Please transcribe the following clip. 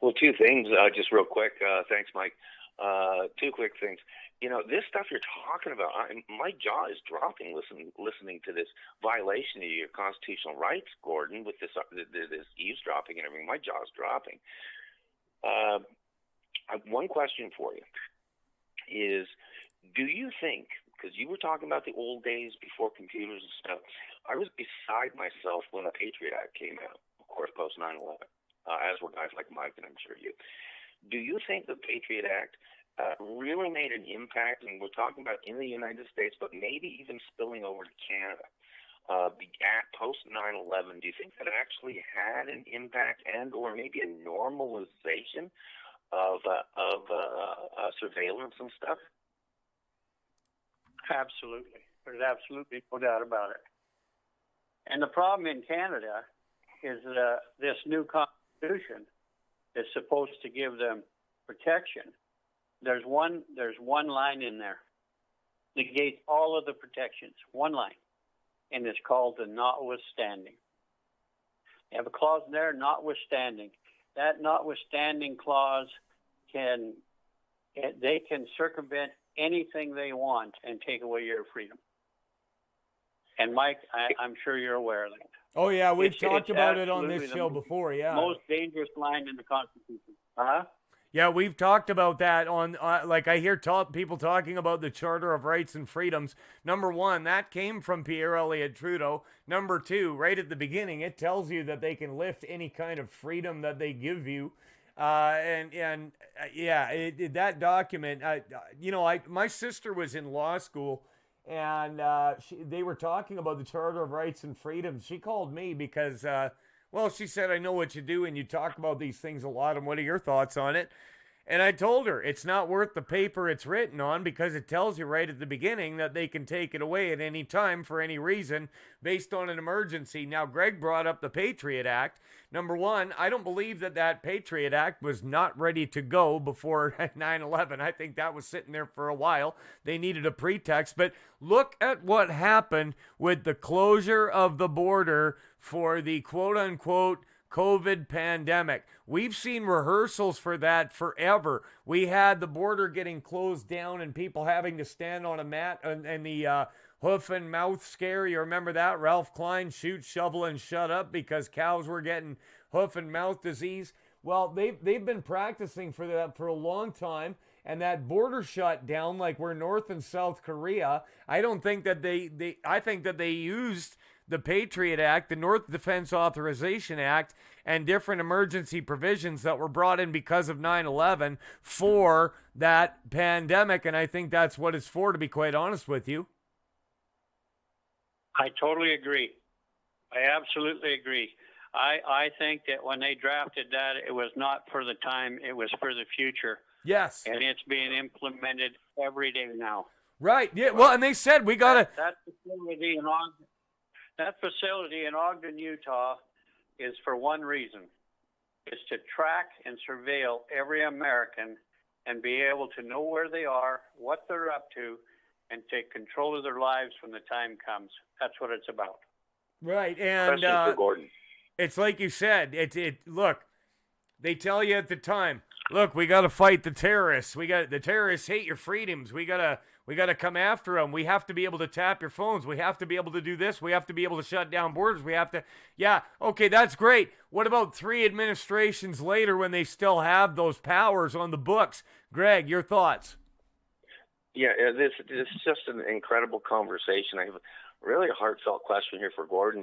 Well, two things, just real quick. Thanks, Mike. Two quick things. This stuff you're talking about, my jaw is dropping listening to this violation of your constitutional rights, Gordon, with this eavesdropping and everything. My jaw's dropping. One question for you is, do you think, because you were talking about the old days before computers and stuff, I was beside myself when the Patriot Act came out, of course, post 9/11, as were guys like Mike and I'm sure you. Do you think the Patriot Act really made an impact, and we're talking about in the United States, but maybe even spilling over to Canada, post 9/11? Do you think that actually had an impact and or maybe a normalization of surveillance and stuff? Absolutely. There's absolutely no doubt about it. And the problem in Canada is this new constitution is supposed to give them protection. There's one line in there. Negates all of the protections. One line. And it's called the notwithstanding. You have a clause in there, notwithstanding. That notwithstanding clause they can circumvent anything they want and take away your freedom. And Mike, I'm sure you're aware of that. Oh yeah, we've talked about it on this show before. Yeah, most dangerous line in the Constitution. Uh-huh. Yeah, we've talked about that on, like I hear people talking about the Charter of Rights and Freedoms. Number one, that came from Pierre Elliott Trudeau. Number two, right at the beginning, it tells you that they can lift any kind of freedom that they give you. That document, my sister was in law school, and they were talking about the Charter of Rights and Freedoms. She called me because, she said, I know what you do, and you talk about these things a lot, and what are your thoughts on it? And I told her it's not worth the paper it's written on, because it tells you right at the beginning that they can take it away at any time for any reason based on an emergency. Now, Greg brought up the Patriot Act. Number one, I don't believe that Patriot Act was not ready to go before 9/11. I think that was sitting there for a while. They needed a pretext. But look at what happened with the closure of the border for the quote-unquote COVID pandemic. We've seen rehearsals for that forever. We had the border getting closed down and people having to stand on a mat, and the hoof and mouth scare. You remember that? Ralph Klein, shoot, shovel, and shut up, because cows were getting hoof and mouth disease. Well, they've been practicing for that for a long time. And that border shut down, like we're North and South Korea, I don't think that I think that they used the Patriot Act, the North Defense Authorization Act, and different emergency provisions that were brought in because of 9/11 for that pandemic. And I think that's what it's for, to be quite honest with you. I totally agree. I absolutely agree. I think that when they drafted that, it was not for the time, it was for the future. Yes. And it's being implemented every day now. Right. Yeah. Well, and they said we got to... That facility in Ogden, Utah, is for one reason. It's to track and surveil every American and be able to know where they are, what they're up to, and take control of their lives when the time comes. That's what it's about. Right. And for Gordon. It's like you said. Look, they tell you at the time, look, we got to fight the terrorists. The terrorists hate your freedoms. We got to come after them. We have to be able to tap your phones. We have to be able to do this. We have to be able to shut down borders. We have to, okay, that's great. What about 3 administrations later when they still have those powers on the books? Greg, your thoughts? Yeah, this is just an incredible conversation. I have really a heartfelt question here for Gordon.